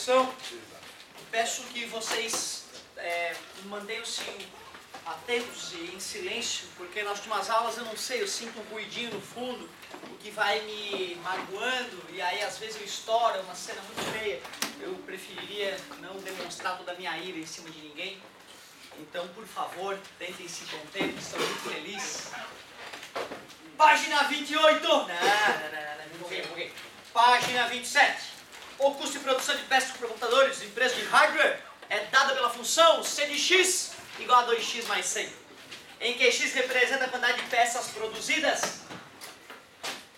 atenção. Peço que vocês mantenham-se atentos e em silêncio, porque nas últimas aulas eu não sei, eu sinto um ruidinho no fundo, o que vai me magoando, e aí às vezes eu estouro, é uma cena muito feia. Eu preferiria não demonstrar toda a minha ira em cima de ninguém. Então, por favor, tentem se conter, estou muito feliz. Página 28! Não, empolguei. Página 27. O custo de produção de peças para computadores, empresa de hardware, é dada pela função C de x igual a 2x mais 100, em que x representa a quantidade de peças produzidas.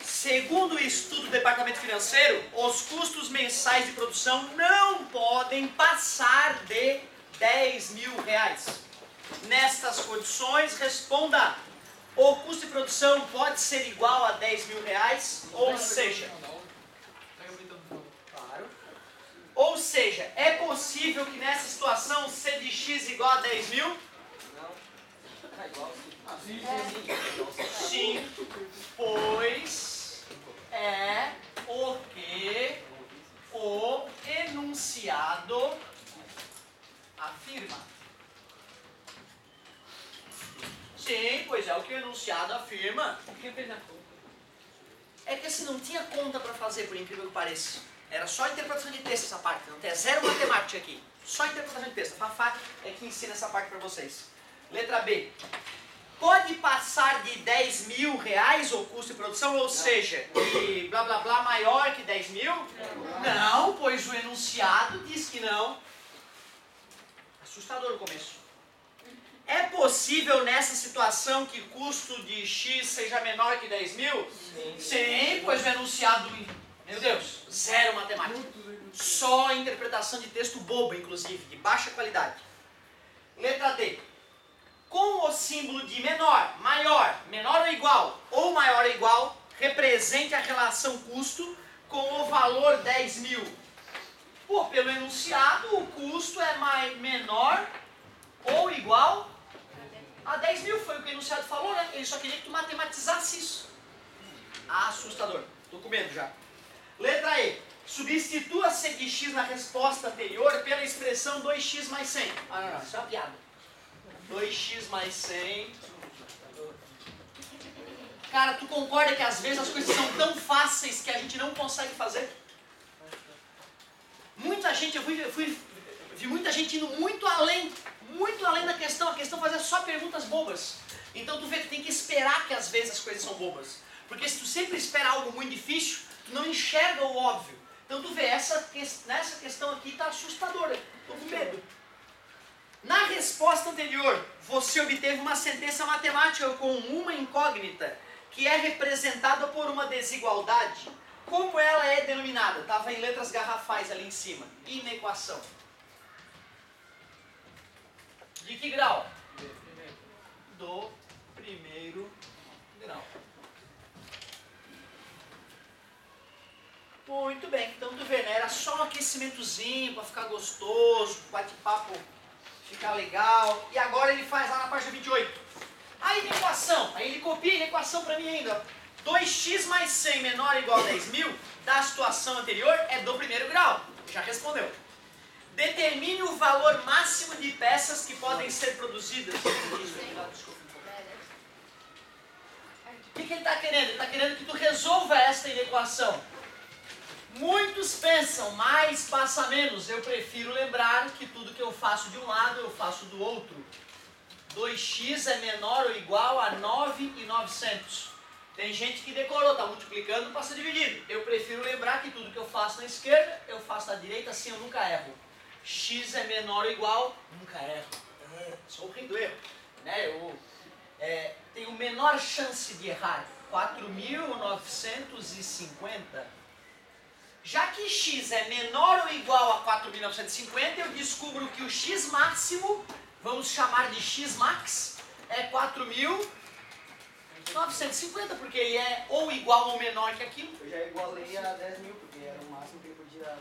Segundo o estudo do Departamento Financeiro, os custos mensais de produção não podem passar de 10 mil reais. Nestas condições, responda: o custo de produção pode ser igual a 10 mil reais, ou seja... Ou seja, é possível que nessa situação C de x igual a 10 mil? Não. É igual sim, pois é o que o enunciado afirma. Sim, pois é o que o enunciado afirma. É que assim, não tinha conta para fazer, por incrível que pareça. Era só interpretação de texto essa parte, não tem zero matemática aqui. Só interpretação de texto. A Fafá é que ensina essa parte para vocês. Letra B. Pode passar de 10 mil reais o custo de produção, ou seja, de blá blá blá maior que 10 mil? Não, pois o enunciado diz que não. Assustador o começo. É possível nessa situação que custo de x seja menor que 10 mil? Sim, pois o enunciado... Meu Deus, zero matemática. Só interpretação de texto boba, inclusive, de baixa qualidade. Letra D. Com o símbolo de menor, maior, menor ou igual, ou maior ou igual, represente a relação custo com o valor 10 mil. Pô, pelo enunciado, o custo é menor ou igual a 10 mil. Foi o que o enunciado falou, né? Ele só queria que tu matematizasse isso. Assustador. Tô com medo já. Letra E. Substitua C de x na resposta anterior pela expressão 2x mais 100. Não, isso é uma piada. 2x mais 100. Cara, tu concorda que às vezes as coisas são tão fáceis que a gente não consegue fazer? Muita gente, eu vi muita gente indo muito além da questão. A questão fazia só perguntas bobas. Então tu vê que tem que esperar que às vezes as coisas são bobas. Porque se tu sempre espera algo muito difícil, tu não enxerga o óbvio. Então tu vê, nessa questão aqui está assustadora. Estou com medo. Na resposta anterior, você obteve uma sentença matemática com uma incógnita, que é representada por uma desigualdade. Como ela é denominada? Estava em letras garrafais ali em cima. Inequação. De que grau? Do primeiro grau. Muito bem, então tu vê, né? Era só um aquecimentozinho para ficar gostoso, bate-papo ficar legal. E agora ele faz lá na página 28. A inequação, aí ele copia a inequação para mim ainda. 2x mais 100 menor ou igual a 10 mil, da situação anterior, é do primeiro grau. Já respondeu. Determine o valor máximo de peças que podem ser produzidas. O que ele está querendo? Ele está querendo que tu resolva esta inequação. Muitos pensam, mais passa menos. Eu prefiro lembrar que tudo que eu faço de um lado, eu faço do outro. 2x é menor ou igual a 9.900. Tem gente que decorou, está multiplicando, passa dividido. Eu prefiro lembrar que tudo que eu faço na esquerda, eu faço na direita, assim eu nunca erro. X é menor ou igual, nunca erro. Sou o rei do erro. Né? Eu tenho menor chance de errar. 4.950. Já que x é menor ou igual a 4.950, eu descubro que o x máximo, vamos chamar de x max, é 4.950, porque ele é ou igual ou menor que aquilo. Eu já igualei a 10 mil, porque era o máximo que ele podia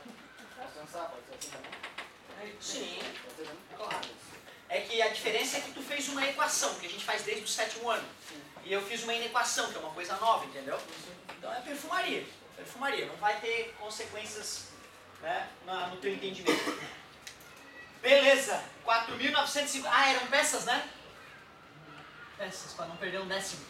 alcançar, pode ser assim também? Sim, claro. É que a diferença é que tu fez uma equação, que a gente faz desde o 7º ano. Sim. E eu fiz uma inequação, que é uma coisa nova, entendeu? Então é perfumaria. Perfumaria, não vai ter consequências né, no teu entendimento. Beleza, 4.950, eram peças, né? Peças, para não perder um décimo.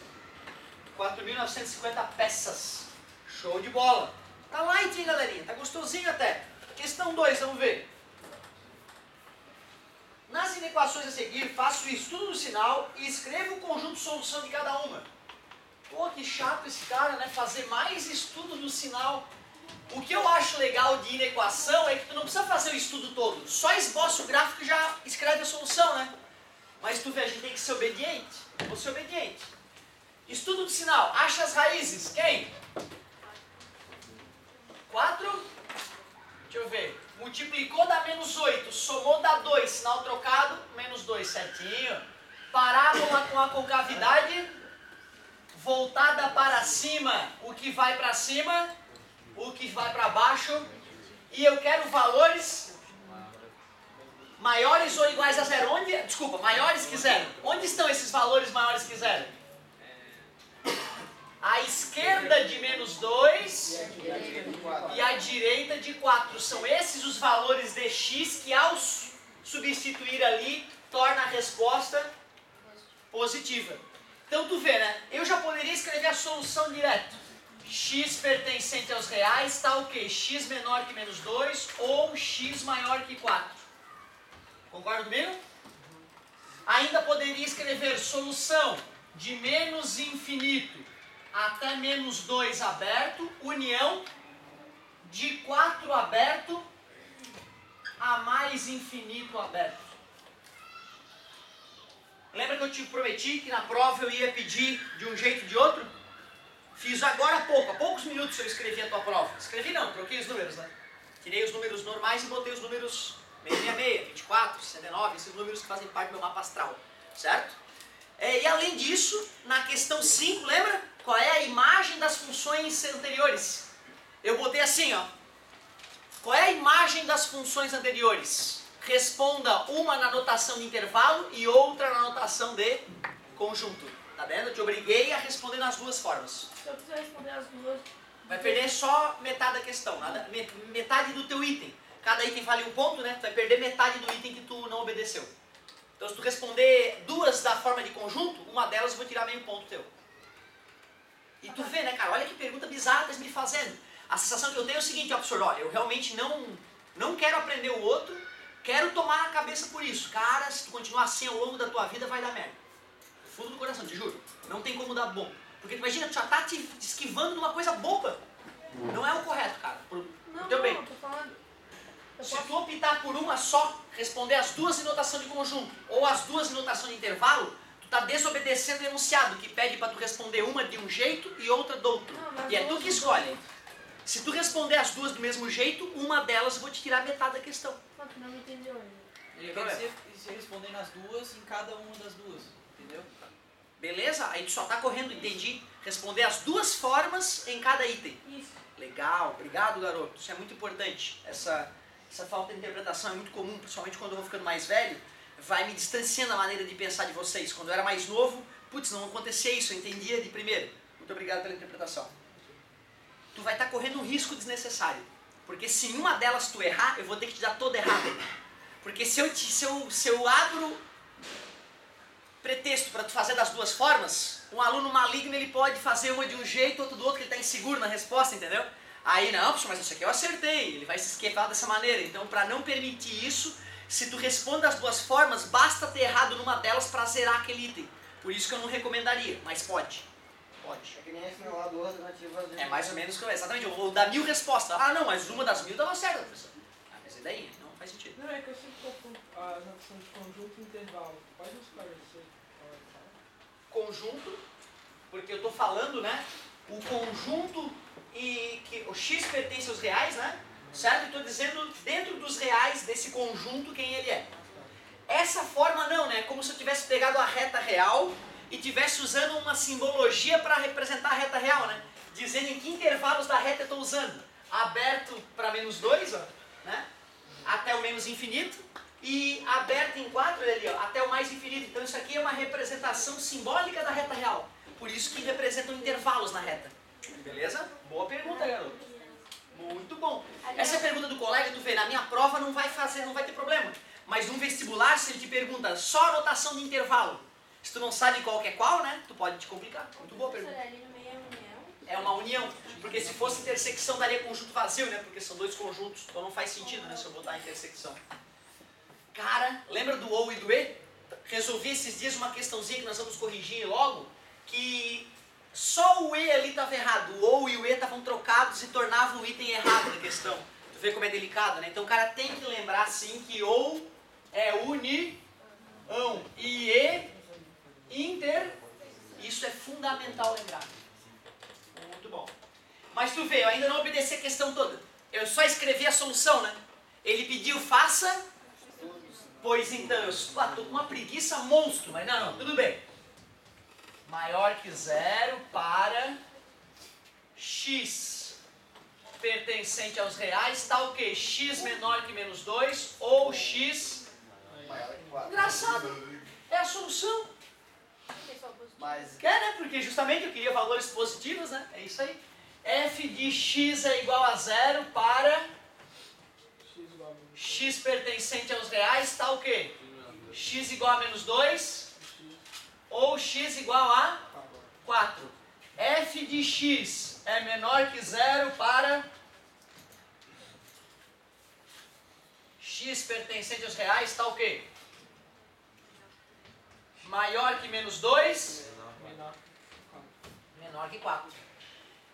4.950 peças. Show de bola. Tá light, hein, galerinha? Tá gostosinho até. Questão 2, vamos ver. Nas inequações a seguir, faço o estudo do sinal e escrevo o conjunto de solução de cada uma. Pô, que chato esse cara, né? Fazer mais estudo do sinal. O que eu acho legal de inequação é que tu não precisa fazer o estudo todo. Só esboça o gráfico e já escreve a solução, né? Mas tu vê, a gente tem que ser obediente. Vou ser obediente. Estudo do sinal. Acha as raízes. Quem? 4. Deixa eu ver. Multiplicou dá menos 8. Somou dá 2. Sinal trocado, menos 2. Certinho. Parábola com a concavidade voltada para cima. O que vai para cima, o que vai para baixo. E eu quero valores maiores ou iguais a zero. Onde? Desculpa, maiores que zero. Onde estão esses valores maiores que zero? À esquerda de menos 2 e à direita de 4. São esses os valores de x que, ao substituir ali, torna a resposta positiva. Então tu vê, né? Eu já poderia escrever a solução direto. X pertencente aos reais está o quê? X menor que menos 2 ou x maior que 4. Concorda comigo? Ainda poderia escrever solução de menos infinito até menos 2 aberto, união de 4 aberto a mais infinito aberto. Lembra que eu te prometi que na prova eu ia pedir de um jeito ou de outro? Fiz agora há poucos minutos eu escrevi a tua prova. Escrevi não, troquei os números, né? Tirei os números normais e botei os números 666, 24, 69, esses números que fazem parte do meu mapa astral, certo? E além disso, na questão 5, lembra? Qual é a imagem das funções anteriores? Eu botei assim, ó. Qual é a imagem das funções anteriores? Responda uma na notação de intervalo e outra na notação de conjunto. Tá vendo? Eu te obriguei a responder nas duas formas. Se eu quiser responder as duas... Vai perder só metade da questão, metade do teu item. Cada item vale um ponto, né? Tu vai perder metade do item que tu não obedeceu. Então se tu responder duas da forma de conjunto, uma delas eu vou tirar meio ponto teu. E tu vê, né, cara? Olha que pergunta bizarra que estás me fazendo. A sensação que eu tenho é o seguinte, ó, professor, olha, eu realmente não quero aprender o outro, quero tomar a cabeça por isso. Cara, se tu continuar assim ao longo da tua vida, vai dar merda. Fundo do coração, te juro. Não tem como dar bom. Porque tu imagina, tu já tá te esquivando de uma coisa boba. Não é o correto, cara. Pro teu bem. Não, tô falando... Se tu optar por uma só, responder as duas em notação de conjunto, ou as duas em notação de intervalo, tu tá desobedecendo o enunciado, que pede para tu responder uma de um jeito e outra do outro. E é tu que escolhe. Se tu responder as duas do mesmo jeito, uma delas eu vou te tirar metade da questão. Não, tu não me entendeu ainda. Ele quer dizer se responder nas duas, em cada uma das duas, entendeu? Beleza? Aí tu só tá correndo, entendi. Responder as duas formas em cada item. Isso. Legal, obrigado, garoto. Isso é muito importante. Essa falta de interpretação é muito comum, principalmente quando eu vou ficando mais velho. Vai me distanciando a maneira de pensar de vocês. Quando eu era mais novo, putz, não acontecia isso, eu entendia de primeiro. Muito obrigado pela interpretação. Tu vai estar correndo um risco desnecessário. Porque se em uma delas tu errar, eu vou ter que te dar toda errada. Porque se eu abro pretexto para tu fazer das duas formas, um aluno maligno ele pode fazer uma de um jeito, outro do outro, que ele está inseguro na resposta, entendeu? Aí, não, professor, mas isso aqui eu acertei, ele vai se esquecer dessa maneira. Então, para não permitir isso, se tu responde das duas formas, basta ter errado numa delas para zerar aquele item. Por isso que eu não recomendaria, mas pode. Pode. É que nem esse meu lado, duas alternativas. É mais ou menos que eu... Exatamente, eu vou dar 1000 respostas. Ah, não, mas uma das 1000 dava certo, professor. Ah, mas e daí? Não faz sentido. Não, é que eu sempre confundo a noção de conjunto e intervalo. Pode nos esclarecer? Conjunto, porque eu estou falando, né? O conjunto e que o x pertence aos reais, né? Certo? Estou dizendo dentro dos reais desse conjunto quem ele é. Essa forma não, né? Como se eu tivesse pegado a reta real e tivesse usando uma simbologia para representar a reta real, né? Dizendo em que intervalos da reta eu estou usando. Aberto para menos 2, ó, né? Até o menos infinito. E aberto em 4 ali, ó, até o mais infinito. Então isso aqui é uma representação simbólica da reta real. Por isso que representam intervalos na reta. Beleza? Boa pergunta, garoto. Muito bom. Essa é a pergunta do colega, tu vê, na minha prova não vai ter problema. Mas num vestibular, se ele te pergunta só a notação de intervalo, se tu não sabe qual que é qual, né, tu pode te complicar. Muito boa pergunta. Ali no meio é união. É uma união, porque se fosse intersecção daria conjunto vazio, né, porque são dois conjuntos, então não faz sentido, né, se eu botar intersecção. Cara, lembra do ou e do e? Resolvi esses dias uma questãozinha que nós vamos corrigir logo, que só o e ali estava errado, o ou e o e estavam trocados e tornavam o item errado da questão. Tu vê como é delicado, né? Então o cara tem que lembrar sim que ou é união e e inter, isso é fundamental lembrar. Muito bom. Mas tu vê, eu ainda não obedeci a questão toda. Eu só escrevi a solução, né? Ele pediu faça, pois então eu estou com uma preguiça monstro, mas não, tudo bem. Maior que zero para x pertencente aos reais, tá o quê? X menor que menos 2 ou x Maior que 4. engraçado, é a solução. Mas É, né? Porque justamente eu queria valores positivos, né? É isso aí. F de x é igual a zero para X igual a menos x pertencente aos reais, tá o quê? X igual a menos 2 ou x igual a 4. F de x é menor que zero para x pertencente aos reais, tá o quê? Maior que menos 2, menor. menor que 4.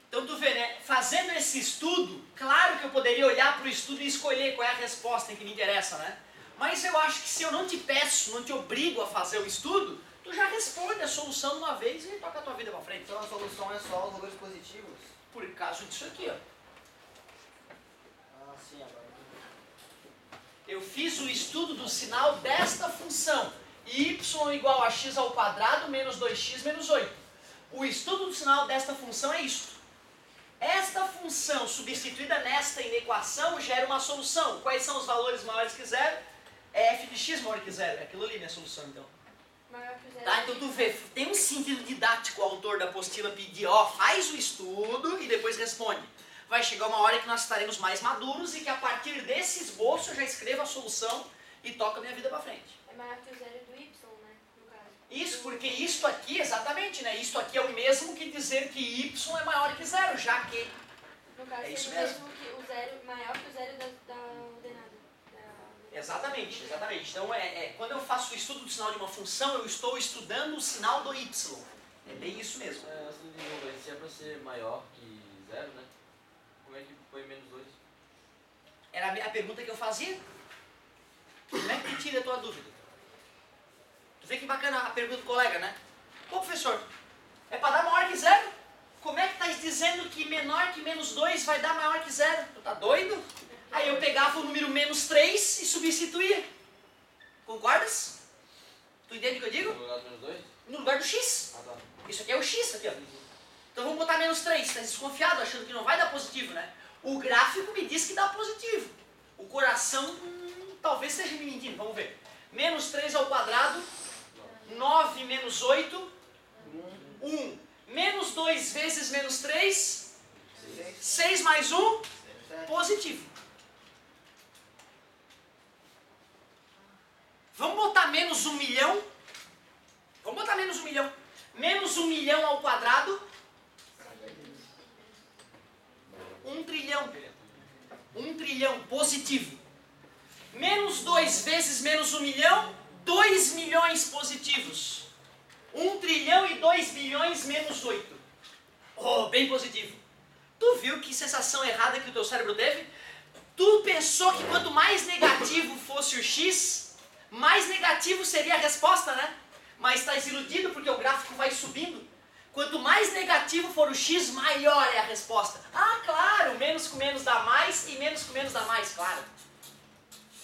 Então tu vê, né? Fazendo esse estudo, claro que eu poderia olhar para o estudo e escolher qual é a resposta que me interessa, né? Mas eu acho que se eu não te peço, não te obrigo a fazer o estudo, tu já responde a solução de uma vez e toca a tua vida para frente. então a solução é só os valores positivos? Por causa disso aqui, ó. Ah, sim, agora. Eu fiz o estudo do sinal desta função. Y igual a x ao quadrado menos 2x menos 8. O estudo do sinal desta função é isto. Esta função substituída nesta inequação gera uma solução. Quais são os valores maiores que zero? É f de x maior que zero. É aquilo ali, minha solução, então. Maior que zero. Tá? Então tu vê, tem um sentido didático o autor da apostila pedir, ó, faz o estudo e depois responde. Vai chegar uma hora que nós estaremos mais maduros e que a partir desse esboço eu já escrevo a solução e toco a minha vida para frente. É maior que o zero do y, né? No caso. Isso, porque isto aqui, exatamente, né? Isto aqui é o mesmo que dizer que y é maior que zero, já que... No caso, É isso seria o mesmo. mesmo que o zero, maior que o zero da ordenada. Exatamente, exatamente. Então, quando eu faço o estudo do sinal de uma função, eu estou estudando o sinal do y. É bem isso mesmo. Assim, se é para ser maior que zero, né? Como é que põe menos 2? Era a pergunta que eu fazia. Como é que tira a tua dúvida? Tu vê que bacana a pergunta do colega, né? Pô, professor, é para dar maior que zero? Como é que estás dizendo que menor que menos 2 vai dar maior que zero? Tu tá doido? Aí eu pegava o número menos 3 e substituía. Concordas? Tu entende o que eu digo? No lugar do menos 2? No lugar do x. Ah, tá. Isso aqui é o x, aqui, ó. Então vamos botar menos 3. Tá desconfiado, achando que não vai dar positivo, né? O gráfico me diz que dá positivo. O coração talvez esteja me mentindo. Vamos ver. Menos 3 ao quadrado. 9 menos 8. 1. Menos 2 vezes menos 3. 6 mais 1. Positivo. Vamos botar menos 1 milhão. Vamos botar menos 1 milhão. Menos 1 milhão ao quadrado. 1 trilhão. 1 trilhão, positivo. Menos 2 vezes menos 1 milhão, 2 milhões positivos. 1 trilhão e 2 milhões menos 8. Oh, bem positivo. Tu viu que sensação errada que o teu cérebro teve? Tu pensou que quanto mais negativo fosse o x, mais negativo seria a resposta, né? Mas está iludido porque o gráfico vai subindo. Quanto mais negativo for o x, maior é a resposta. Ah, claro, menos com menos dá mais e menos com menos dá mais, claro.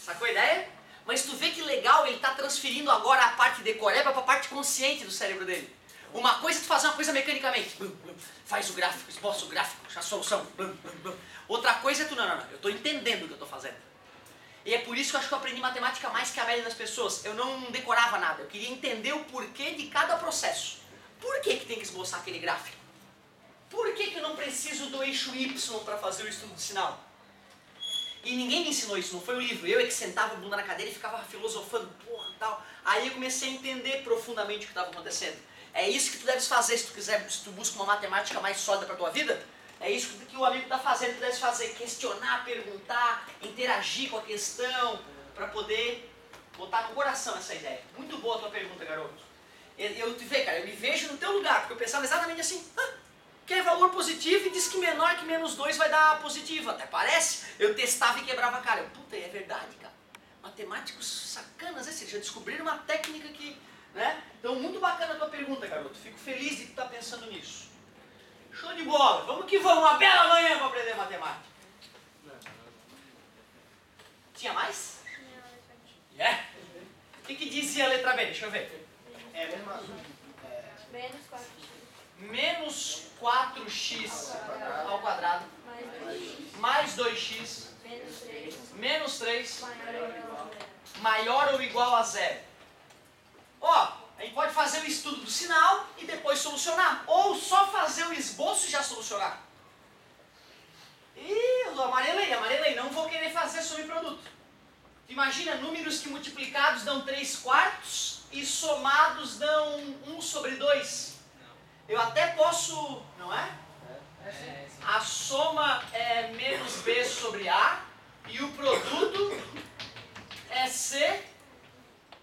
Sacou a ideia? Mas tu vê que legal, ele está transferindo agora a parte decoreba para a parte consciente do cérebro dele. Uma coisa é tu fazer uma coisa mecanicamente. Faz o gráfico, esboça o gráfico, a solução. Outra coisa é tu, não, eu estou entendendo o que eu estou fazendo. E é por isso que eu acho que eu aprendi matemática mais que a média das pessoas. Eu não decorava nada, eu queria entender o porquê de cada processo. Por que tem que esboçar aquele gráfico? Por que eu não preciso do eixo Y para fazer o estudo de sinal? E ninguém me ensinou isso, não foi o livro. Eu é que sentava a bunda na cadeira e ficava filosofando, porra, tal. Aí eu comecei a entender profundamente o que estava acontecendo. É isso que tu deves fazer se tu quiser, se tu busca uma matemática mais sólida para tua vida. É isso que o amigo está fazendo, tu deves fazer, questionar, perguntar, interagir com a questão, para poder botar no coração essa ideia. Muito boa a tua pergunta, garoto. Eu te vejo, cara, eu me vejo no teu lugar, porque eu pensava exatamente assim, quer valor positivo e diz que menor que menos 2 vai dar positivo, até parece. Eu testava e quebrava a cara. Puta, é verdade, cara. Matemáticos sacanas, eles já descobriram uma técnica que, né? Então, muito bacana a tua pergunta, garoto. Fico feliz de tu estar pensando nisso. Show de bola. Vamos que vamos. Uma bela manhã para aprender matemática. Tinha mais? Yeah. O que dizia a letra B? Deixa eu ver. É a mesma. Menos 4x. Menos 4x ao quadrado Mais 2x. mais 2x Menos 3. menos 3 Maior ou igual a 0. maior ou igual a 0. Ó, a gente pode fazer o estudo do sinal e depois solucionar. Ou só fazer o esboço e já solucionar. Ih, eu amarelei. Não vou querer fazer sobre produto. Imagina números que multiplicados dão 3/4 e somados dão 1/2. Eu até posso, não é? A soma é menos B sobre A e o produto é C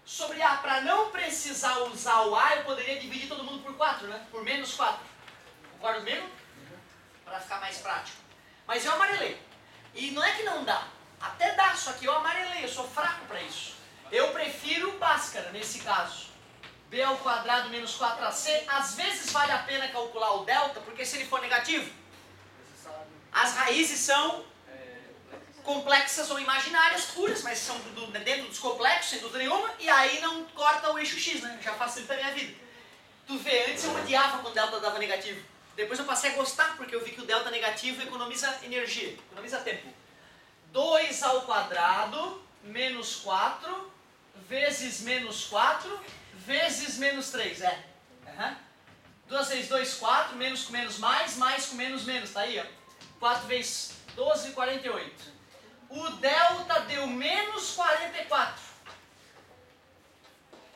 sobre A. Para não precisar usar o A, eu poderia dividir todo mundo por 4, né? Por menos 4. Concorda comigo? Para ficar mais prático. Mas eu amarelei. E não é que não dá. Até dá, só que eu amarelei. Eu sou fraco para isso. Eu prefiro Bhaskara nesse caso. B ao quadrado menos 4AC. Às vezes vale a pena calcular o delta, porque se ele for negativo, as raízes são complexas ou imaginárias, puras, mas são dentro dos complexos, sem dúvida nenhuma, e aí não corta o eixo X, né? Já facilita a minha vida. Tu vê, antes eu odiava quando o delta dava negativo. Depois eu passei a gostar, porque eu vi que o delta negativo economiza energia, economiza tempo. 2 ao quadrado menos 4 vezes menos 4 vezes menos 3, 2 vezes 2, 4, menos com menos mais com menos menos, tá aí, ó. 4 vezes 12, 48. O delta deu menos 44.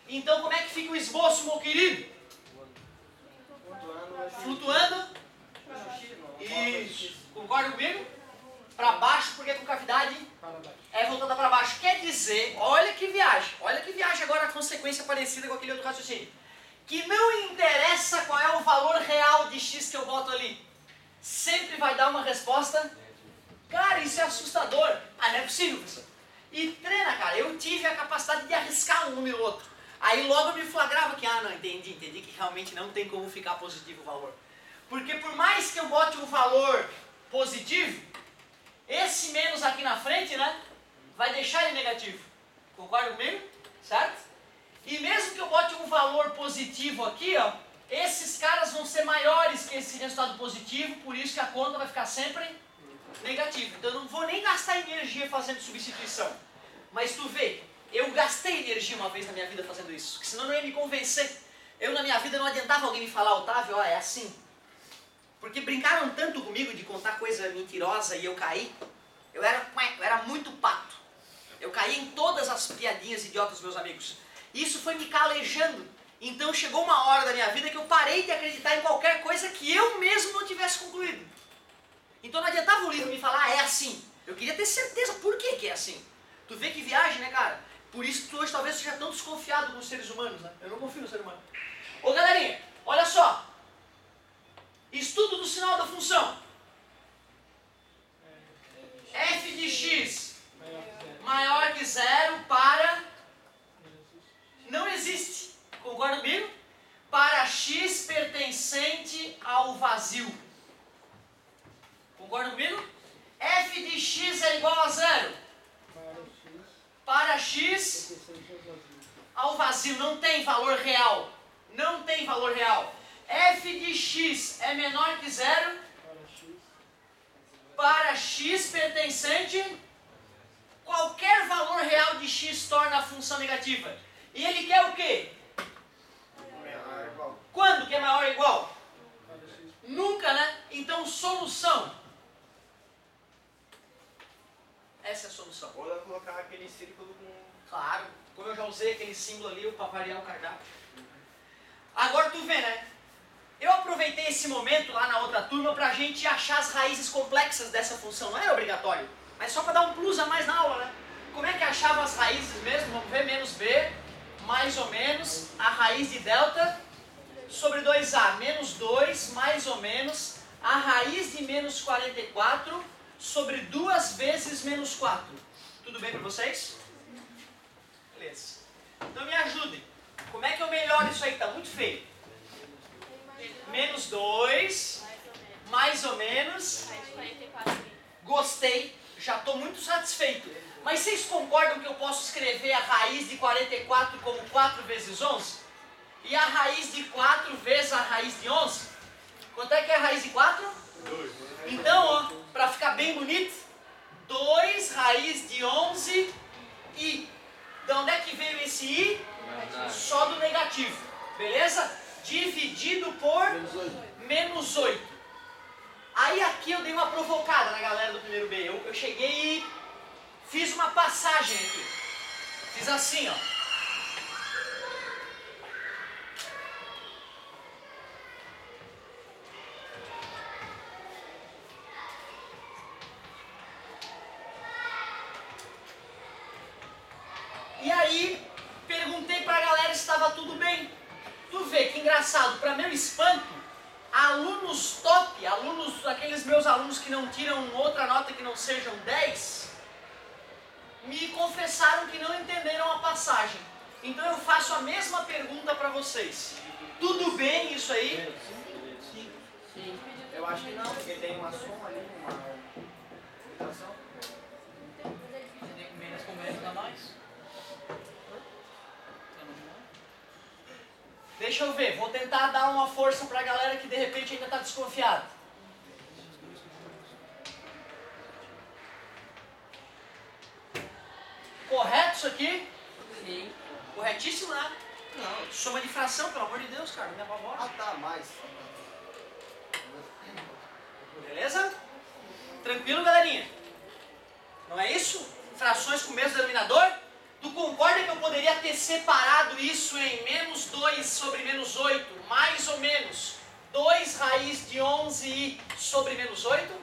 Então como é que fica o esboço, meu querido? Flutuando? Isso. Concorda comigo? Para baixo, porque é concavidade é voltada para baixo. Quer dizer, olha que viagem agora a consequência parecida com aquele outro raciocínio. Que não interessa qual é o valor real de x que eu boto ali. Sempre vai dar uma resposta. Cara, isso é assustador. Não é possível, professor. E treina, cara. Eu tive a capacidade de arriscar um número ou outro. Aí logo eu me flagrava que, não, entendi que realmente não tem como ficar positivo o valor. Porque por mais que eu bote um valor positivo, esse menos aqui na frente, né, vai deixar ele negativo. Concorda comigo? Certo? E mesmo que eu bote um valor positivo aqui, ó, esses caras vão ser maiores que esse resultado positivo, por isso que a conta vai ficar sempre negativa. Então eu não vou nem gastar energia fazendo substituição. Mas tu vê, eu gastei energia uma vez na minha vida fazendo isso, porque senão não ia me convencer. Eu na minha vida não adiantava alguém me falar, Otávio, ó, é assim. Porque brincaram tanto comigo de contar coisa mentirosa e eu caí. Eu era muito pato. Eu caí em todas as piadinhas idiotas dos meus amigos. Isso foi me calejando. Então chegou uma hora da minha vida que eu parei de acreditar em qualquer coisa que eu mesmo não tivesse concluído. Então não adiantava o livro me falar, é assim. Eu queria ter certeza por que é assim. Tu vê que viagem, né, cara? Por isso que tu hoje talvez seja tão desconfiado com os seres humanos, né? Eu não confio no ser humano. Ô galerinha, olha só. Estudo do sinal da função. F de x maior que 0 para... Não existe. Concorda comigo? Para x pertencente ao vazio. Concorda comigo? F de x é igual a 0. Para x ao vazio. Não tem valor real. Não tem valor real. F de x é menor que 0 para x pertencente. Qualquer valor real de x torna a função negativa. E ele quer o quê? Quando que é maior ou igual? Nunca, né? Então, solução. Essa colocar aquele círculo com... Claro, como eu já usei aquele símbolo ali, para variar o cardápio. Agora tu vê, né? Eu aproveitei esse momento lá na outra turma para a gente achar as raízes complexas dessa função. Não era obrigatório, mas só para dar um plus a mais na aula, né? Como é que achava as raízes mesmo? Vamos ver, menos b, mais ou menos, a raiz de delta sobre 2a, menos 2, mais ou menos, a raiz de menos 44 sobre 2 vezes menos 4. Tudo bem para vocês? Beleza. Então me ajudem. Como é que eu melhoro isso aí? Está muito feio. Menos 2, mais ou menos. Gostei, já estou muito satisfeito. Mas vocês concordam que eu posso escrever a raiz de 44 como 4 vezes 11? E a raiz de 4 vezes a raiz de 11? Quanto é que é a raiz de 4? 2. Então, ó, para ficar bem bonito, 2 raiz de 11 i. De onde é que veio esse i? Só do negativo, beleza? Dividido por menos 8. Aí aqui eu dei uma provocada na galera do primeiro B. Eu cheguei e fiz uma passagem aqui. Fiz assim, ó. E aí, perguntei pra galera se estava tudo bem. Tu vê que engraçado, para meu espanto, alunos top, aqueles meus alunos que não tiram outra nota que não sejam 10, me confessaram que não entenderam a passagem. Então eu faço a mesma pergunta para vocês. Tudo bem isso aí? Sim. Eu acho que não, porque tem uma soma ali, uma multiplicação. Menos com menos dá mais? Deixa eu ver, vou tentar dar uma força para a galera que de repente ainda está desconfiada. Correto isso aqui? Sim. Corretíssimo, né? Não, soma de fração, pelo amor de Deus, cara, não é pra Ah, tá, mais. Beleza? Tranquilo, galerinha? Não é isso? Frações com o mesmo denominador? Tu concorda que eu poderia ter separado isso em menos 2 sobre menos 8, mais ou menos 2 raiz de 11i sobre menos 8?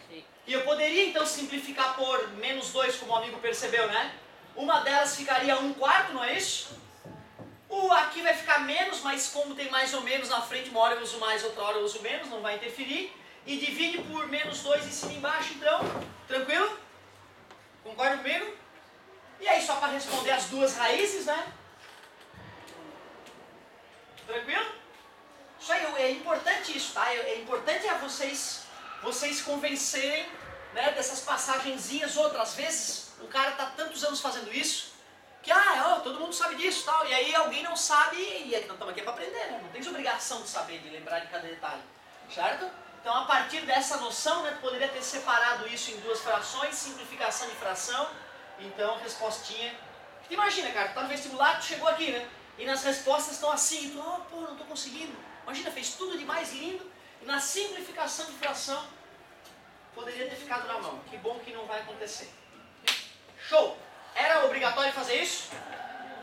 Sim. E eu poderia então simplificar por menos 2, como o amigo percebeu, né? Uma delas ficaria 1/4, não é isso? O aqui vai ficar menos, mas como tem mais ou menos na frente, uma hora eu uso mais, outra hora eu uso menos, não vai interferir. E divide por menos 2 em cima e embaixo, então, tranquilo? Concorda comigo? E aí, só para responder as duas raízes, né? Tranquilo? Isso aí, é importante isso, tá? É importante vocês convencerem, né, dessas passagenzinhas. Outras vezes, o cara tá tantos anos fazendo isso, que, todo mundo sabe disso, tal. E aí alguém não sabe, e nós estamos aqui para aprender, né? Não tens obrigação de saber, de lembrar de cada detalhe, certo? Então, a partir dessa noção, né, tu poderia ter separado isso em duas frações, simplificação de fração. Então, respostinha. Tu imagina, cara, tu tá no vestibular, tu chegou aqui, né? E nas respostas estão assim, e tu, não tô conseguindo. Imagina, fez tudo de mais lindo, e na simplificação de fração, poderia ter ficado na mão. Que bom que não vai acontecer. Show! Era obrigatório fazer isso?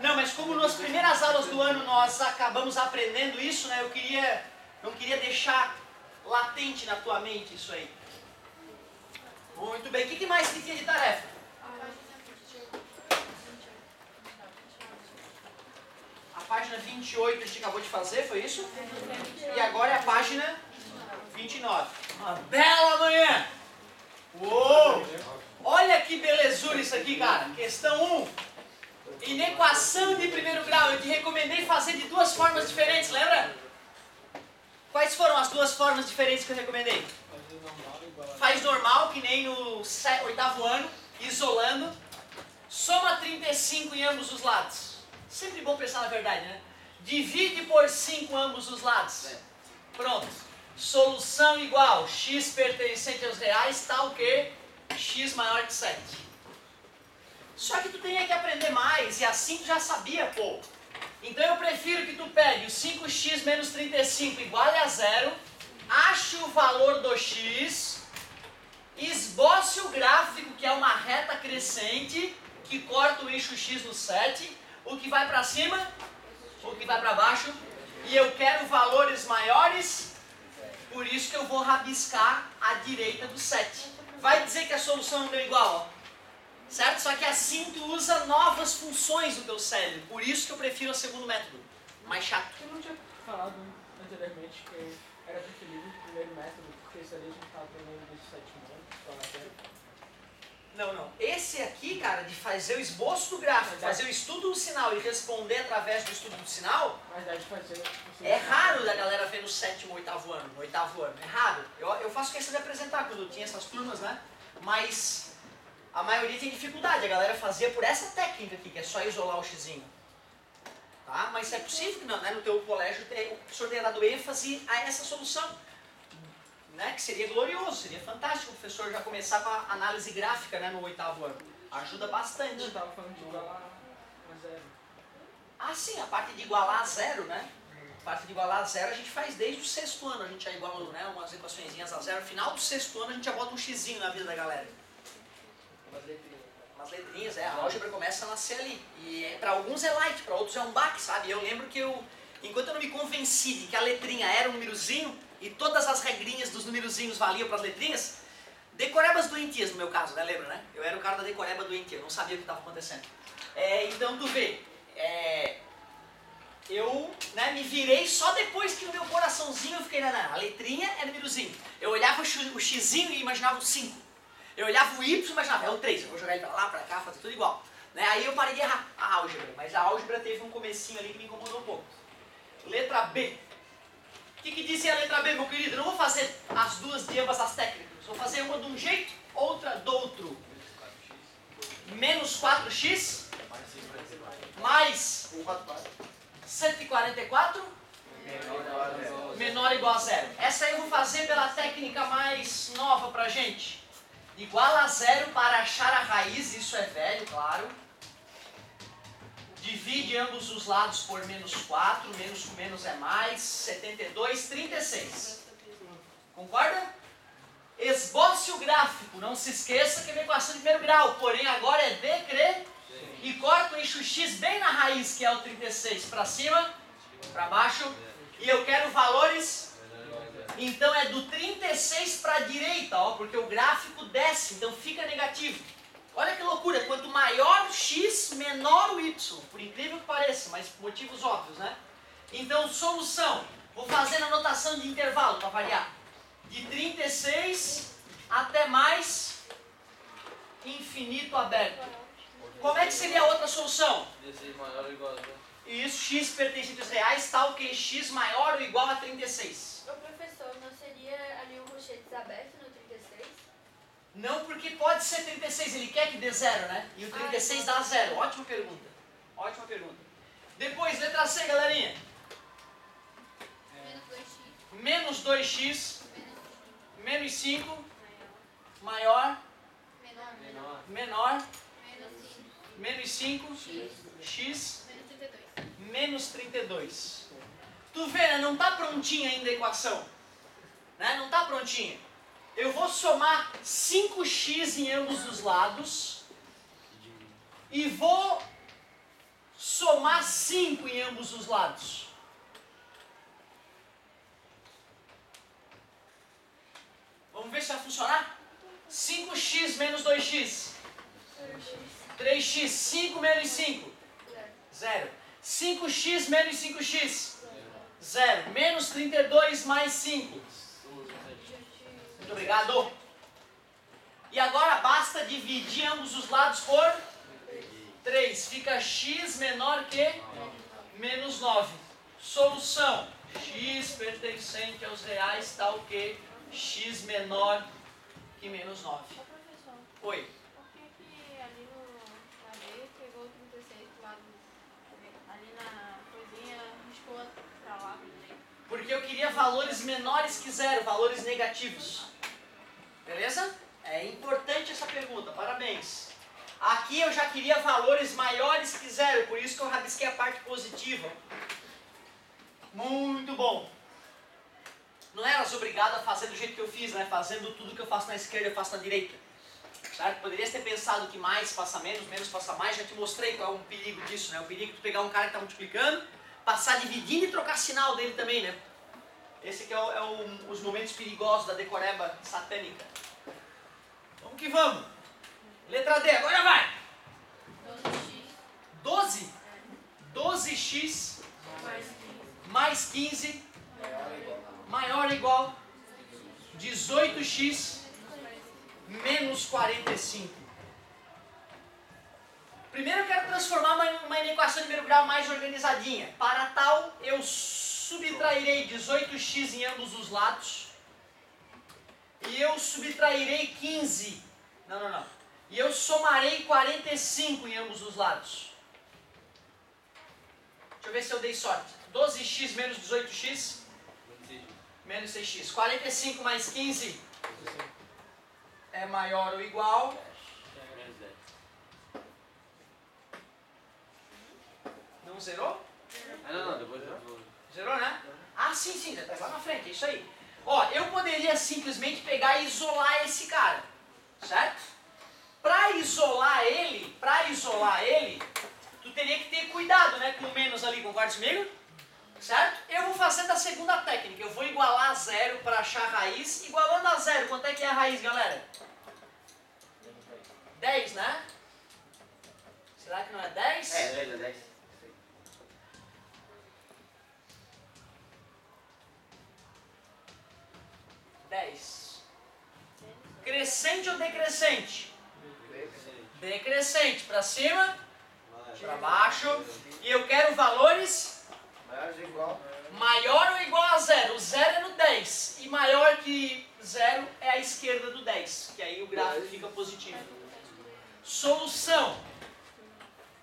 Não, mas como nas primeiras aulas do ano nós acabamos aprendendo isso, né? Não queria deixar latente na tua mente isso aí. Muito bem. O que mais que tinha de tarefa? A página 28 a gente acabou de fazer, foi isso? E agora é a página 29. Uma bela manhã! Uou! Olha que belezura isso aqui, cara. Questão 1. Inequação de primeiro grau. Eu te recomendei fazer de duas formas diferentes, lembra? Quais foram as duas formas diferentes que eu recomendei? Faz normal, que nem no 8º ano, isolando. Soma 35 em ambos os lados. Sempre bom pensar na verdade, né? Divide por 5 ambos os lados. Pronto. Solução igual. X pertencente aos reais, tal que x maior que 7. Só que tu tem que aprender mais, e assim tu já sabia, pô. Então eu prefiro que tu pegue o 5x menos 35 igual a 0, ache o valor do x Esboce o gráfico, que é uma reta crescente, que corta o eixo X no 7, o que vai para cima, o que vai para baixo, e eu quero valores maiores, por isso que eu vou rabiscar à direita do 7. Vai dizer que a solução não é igual, ó. Certo? Só que assim tu usa novas funções do teu cérebro, por isso que eu prefiro o segundo método, mais chato. Eu não tinha falado anteriormente que era preferível o primeiro método, porque isso ali a gente estava aprendendo desde 7 anos, só na série. Não. Esse aqui, cara, de fazer o esboço do gráfico, fazer o estudo do sinal e responder através do estudo do sinal, Mas daí de fazer... é raro da galera ver no 7º ou 8º ano, no 8º ano, é raro. Eu faço questão de apresentar quando eu tinha essas turmas, né? Mas a maioria tem dificuldade, a galera fazia por essa técnica aqui, que é só isolar o xizinho. Tá? Mas é possível que não, né? No teu colégio o professor tenha dado ênfase a essa solução. Né? Que seria glorioso, seria fantástico o professor já começar com a análise gráfica, né, no 8º ano. Ajuda bastante. Eu estava falando de igualar a zero. Ah, sim, a parte de igualar a zero, né? A parte de igualar a zero a gente faz desde o 6º ano. A gente já iguala, né, umas equaçõezinhas a zero. No final do 6º ano a gente já bota um xizinho na vida da galera. Umas letrinhas, a álgebra começa a nascer ali. E para alguns é light, para outros é um baque, sabe? Eu lembro que enquanto eu não me convenci de que a letrinha era um númerozinho e todas as regrinhas dos númerozinhos valiam para as letrinhas, decorebas doentias no meu caso, né? Lembra, né? Eu era o cara da decoreba doentia, eu não sabia o que estava acontecendo. Então tu vê, eu, né, me virei só depois que no meu coraçãozinho eu fiquei, a letrinha é númerozinho. Eu olhava o xizinho e imaginava o 5. Eu olhava o Y e imaginava, é o 3, eu vou jogar ele pra lá, pra cá, fazer tudo igual. Né? Aí eu parei de errar a álgebra, mas a álgebra teve um comecinho ali que me incomodou um pouco. Letra B. O que dizia a letra B, meu querido? Eu não vou fazer as duas de ambas as técnicas. Vou fazer uma de um jeito, outra do outro. Menos 4x mais 144 menor ou igual a zero. Essa aí eu vou fazer pela técnica mais nova pra gente. Igual a zero para achar a raiz, isso é velho, claro. Divide ambos os lados por menos 4, menos com menos é mais, 72, 36. Concorda? Esboce o gráfico, não se esqueça que é uma equação de primeiro grau, porém agora é decre e corta o eixo X bem na raiz, que é o 36, para cima, para baixo, e eu quero valores... Então é do 36 para a direita, ó, porque o gráfico desce, então fica negativo. Olha que loucura, quanto maior o x, menor o y. Por incrível que pareça, mas por motivos óbvios, né? Então, solução. Vou fazer na notação de intervalo, para variar. De 36 até mais infinito aberto. Como é que seria a outra solução? 16 maior ou igual a zero. Isso, x pertencente aos reais, tal que x maior ou igual a 36. Ô professor, não seria ali um rochetes aberto no 36? Não, porque pode ser 36, ele quer que dê zero, né? E o 36 dá zero. Ótima pergunta. Ótima pergunta. Depois, letra C, galerinha. Menos 2x. Menos 2x. Menos 5. Maior. Menor. Menor. Menos 5. Menos 5. X. Menos 32. Menos 32. Tu vê, né? Não está prontinha ainda a equação. Né? Não está prontinha. Eu vou somar 5x em ambos os lados. E vou somar 5 em ambos os lados. Vamos ver se vai funcionar? 5x menos 2x. 3x. 5 menos 5. 0. 5x menos 5x. 0. Menos 32 mais 5. Muito obrigado. E agora basta dividir ambos os lados por 3. Fica x menor que menos 9. Solução. X pertencente aos reais tal que x menor que menos 9. Ô professor, Oi. por que ali na B pegou o 36 do lado, ali na coisinha, riscou pra lá? Porque eu queria valores menores que zero, valores negativos. Beleza? É importante essa pergunta, parabéns. Aqui eu já queria valores maiores que zero, por isso que eu rabisquei a parte positiva. Muito bom. não eras obrigado a fazer do jeito que eu fiz, né? Fazendo tudo que eu faço na esquerda, eu faço na direita. Certo? Poderias ter pensado que mais passa menos, menos passa mais. Já te mostrei qual é um perigo disso, né? O perigo de tu pegar um cara que está multiplicando, passar dividindo e trocar sinal dele também, né? Esse aqui os momentos perigosos da decoreba satânica. Vamos que vamos. Letra D, agora vai. 12x 12? 12x mais 15 mais 15 maior ou igual 18x menos 45. Primeiro eu quero transformar uma equação de primeiro grau mais organizadinha. Para tal, eu subtrairei 18x em ambos os lados. E eu subtrairei 15. Não. E eu somarei 45 em ambos os lados. Deixa eu ver se eu dei sorte. 12x menos 18x. Menos 6x. 45 mais 15 é maior ou igual. Menos 10. Não zerou? Não, depois eu vou. Zerou, né? Ah, sim, já está lá na frente, é isso aí. Ó, eu poderia simplesmente pegar e isolar esse cara, certo? Para isolar ele, tu teria que ter cuidado, né, com o menos ali, concorda comigo? Certo? Eu vou fazer da segunda técnica, eu vou igualar a zero para achar a raiz. Igualando a zero, quanto é que é a raiz, galera? 10, né? Será que não é 10? É 10. 10. Crescente ou decrescente? Decrescente. Para cima, para baixo. E eu quero valores maior ou igual a zero. O zero é no 10. E maior que zero é a esquerda do 10. Que aí o gráfico fica positivo. Solução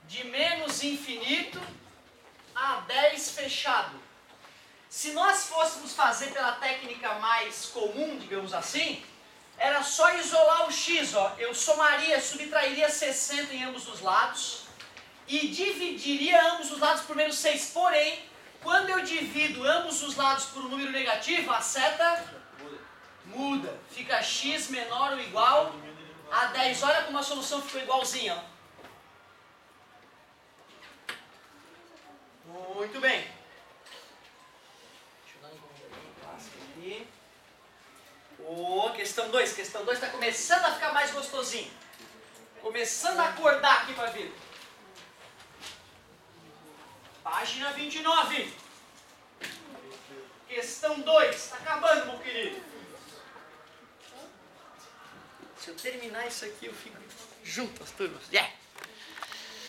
de menos infinito a 10 fechado. Se nós fôssemos fazer pela técnica mais comum, digamos assim, era só isolar o x, ó. Eu somaria, subtrairia 60 em ambos os lados e dividiria ambos os lados por menos 6. Porém, quando eu divido ambos os lados por um número negativo, a seta muda. Fica x menor ou igual a 10. Olha como a solução ficou igualzinha, ó. Muito bem. Deixa eu dar um clássico aqui. Questão 2. Questão 2 está começando a ficar mais gostosinho. Começando a acordar aqui para a vida. Página 29. Questão 2. Está acabando, meu querido. Se eu terminar isso aqui, eu fico junto às turmas. Yeah.